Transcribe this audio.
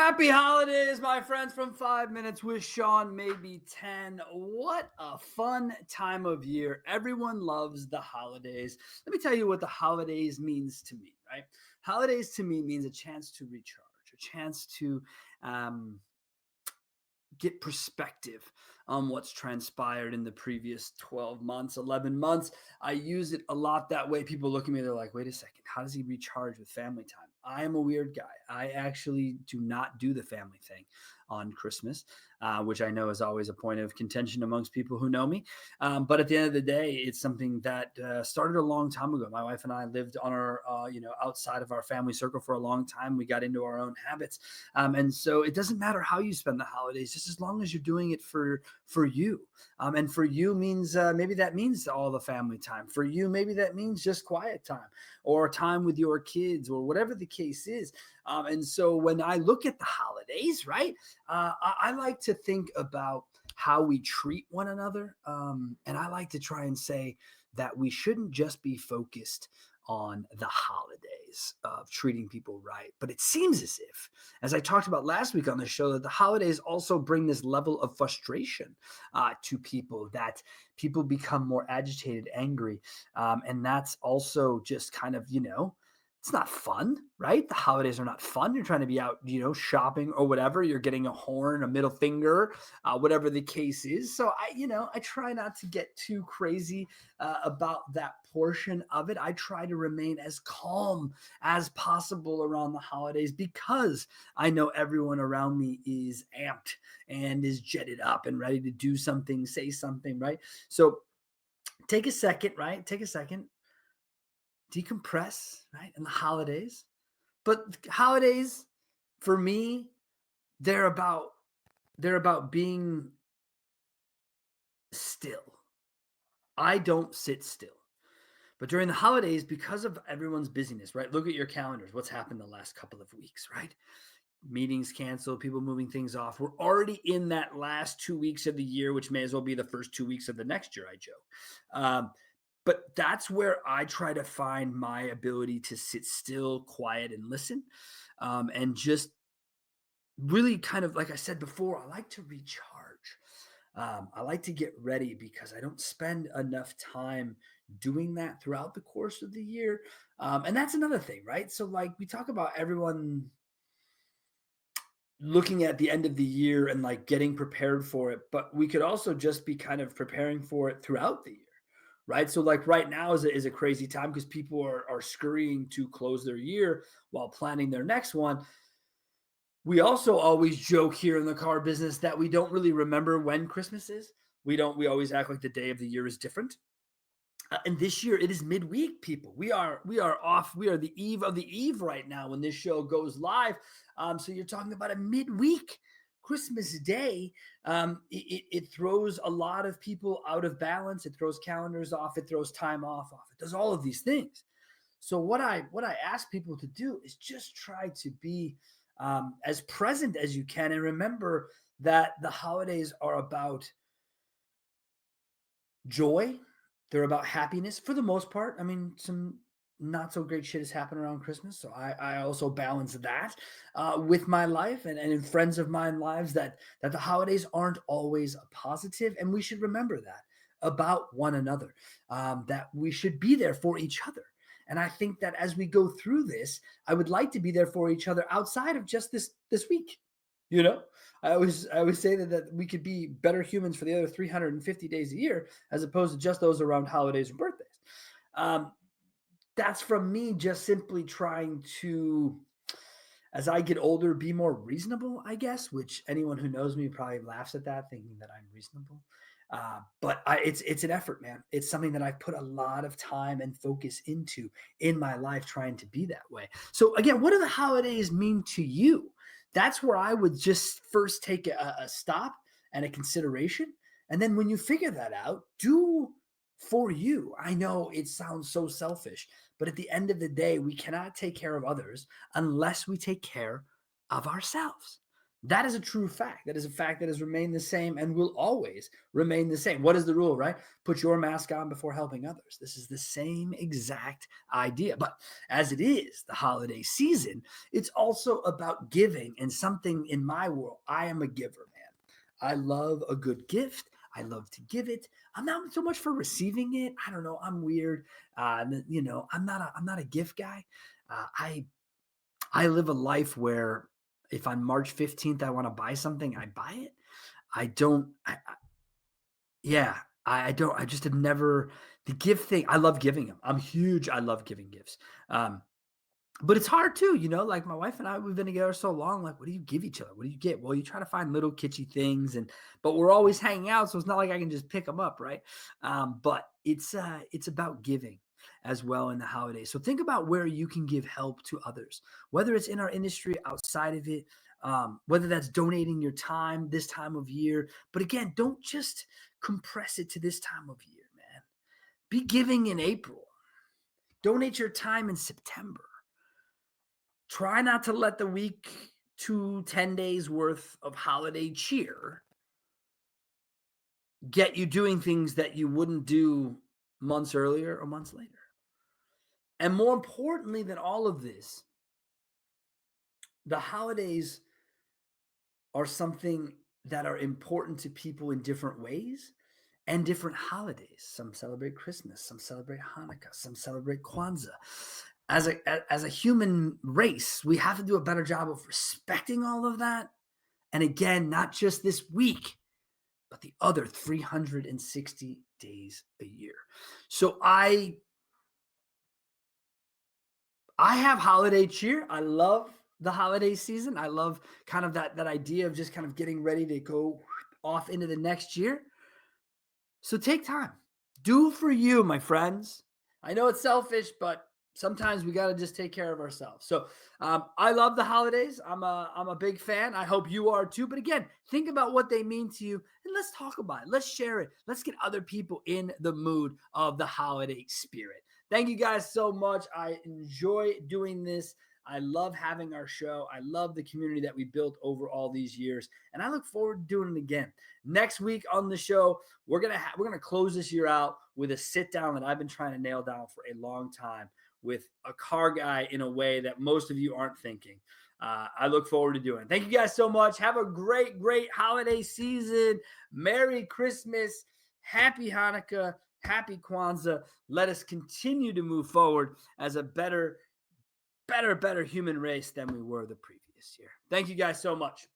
Happy holidays, my friends, from 5 minutes with Sean, maybe 10. What a fun time of year. Everyone loves the holidays. Let me tell you what the holidays means to me, right? Holidays to me means a chance to recharge, a chance to um, get perspective on what's transpired in the previous 12 months, 11 months. I use it a lot that way. People look at me, they're like, wait a second, how does he recharge with family time? I am a weird guy. I actually do not do the family thing on Christmas, which I know is always a point of contention amongst people who know me. But at the end of the day, it's something that started a long time ago. My wife and I lived on our, outside of our family circle for a long time. We got into our own habits. And so it doesn't matter how you spend the holidays, just as long as you're doing it for you. And for you means maybe that means all the family time. For you, maybe that means just quiet time or time with your kids or whatever the case is. And so when I look at the holidays, right, I like to think about how we treat one another. And I like to try and say that we shouldn't just be focused on the holidays of treating people right. But it seems as if, as I talked about last week on the show, that the holidays also bring this level of frustration to people, that people become more agitated, angry. And that's also just kind of, it's not fun, right? The holidays are not fun. You're trying to be out, shopping or whatever. You're getting a horn, a middle finger, whatever the case is. So I try not to get too crazy about that portion of it. I try to remain as calm as possible around the holidays because I know everyone around me is amped and is jetted up and ready to do something, say something, right? So take a second, right? Take a second, decompress, right? In the holidays. But holidays for me, they're about they're about being still. I don't sit still. But during the holidays, because of everyone's busyness, right? Look at your calendars. What's happened the last couple of weeks, right? Meetings canceled, people moving things off. We're already in that last 2 weeks of the year, which may as well be the first 2 weeks of the next year, I joke. But that's where I try to find my ability to sit still, quiet, and listen, and just really kind of, like I said before, I like to recharge. I like to get ready because I don't spend enough time doing that throughout the course of the year. And that's another thing, right? So, like, we talk about everyone looking at the end of the year and like getting prepared for it, but we could also just be kind of preparing for it throughout the year, right? So like right now is a crazy time because people are scurrying to close their year while planning their next one. We also always joke here in the car business that we don't really remember when Christmas is. We always act like the day of the year is different. And this year it is midweek, people. We are off. We are the eve of the eve right now when this show goes live. So you're talking about a midweek Christmas day. It throws a lot of people out of balance. It throws calendars off. It throws time off. It does all of these things. So what I ask people to do is just try to be as present as you can, and remember that the holidays are about joy. They're about happiness for the most part. I mean, some not so great shit has happened around Christmas. So I also balance that with my life and in friends of mine lives that the holidays aren't always a positive. And we should remember that about one another, that we should be there for each other. And I think that as we go through this, I would like to be there for each other outside of just this week. You know, I always say that we could be better humans for the other 350 days a year, as opposed to just those around holidays and birthdays. Um, that's from me just simply trying to, as I get older, be more reasonable, I guess, which anyone who knows me probably laughs at that, thinking that I'm reasonable. But it's an effort, man. It's something that I've put a lot of time and focus into in my life, trying to be that way. So again, what do the holidays mean to you? That's where I would just first take a stop and a consideration. And then when you figure that out, do for you. I know it sounds so selfish, but at the end of the day, we cannot take care of others unless we take care of ourselves. That is a true fact. That is a fact that has remained the same and will always remain the same. What is the rule, right? Put your mask on before helping others. This is the same exact idea. But as it is the holiday season, it's also about giving. And something in my world, I am a giver, man. I love a good gift. I love to give it. I'm not so much for receiving it. I don't know. I'm weird. I'm not a gift guy. I live a life where if on March 15th I want to buy something, I buy it. I don't yeah, I don't I just have never the gift thing. I love giving them. I'm huge. I love giving gifts. Um but it's hard too, like my wife and I, we've been together so long. Like, what do you give each other? What do you get? Well, you try to find little kitschy things, but we're always hanging out, so it's not like I can just pick them up, right? But it's about giving as well in the holidays. So think about where you can give help to others, whether it's in our industry, outside of it, whether that's donating your time this time of year. But again, don't just compress it to this time of year, man. Be giving in April. Donate your time in September. Try not to let the week to 10 days worth of holiday cheer get you doing things that you wouldn't do months earlier or months later. And more importantly than all of this, the holidays are something that are important to people in different ways and different holidays. Some celebrate Christmas, some celebrate Hanukkah, some celebrate Kwanzaa. As a human race, we have to do a better job of respecting all of that. And again, not just this week, but the other 360 days a year. So I have holiday cheer. I love the holiday season. I love kind of that idea of just kind of getting ready to go off into the next year. So take time. Do for you, my friends. I know it's selfish, but sometimes we got to just take care of ourselves. So I love the holidays. I'm a big fan. I hope you are too. But again, think about what they mean to you and let's talk about it. Let's share it. Let's get other people in the mood of the holiday spirit. Thank you guys so much. I enjoy doing this. I love having our show. I love the community that we built over all these years, and I look forward to doing it again. Next week on the show, we're gonna close this year out with a sit down that I've been trying to nail down for a long time with a car guy in a way that most of you aren't thinking. I look forward to doing it. Thank you guys so much. Have a great, great holiday season. Merry Christmas. Happy Hanukkah. Happy Kwanzaa. Let us continue to move forward as a better human race than we were the previous year. Thank you guys so much.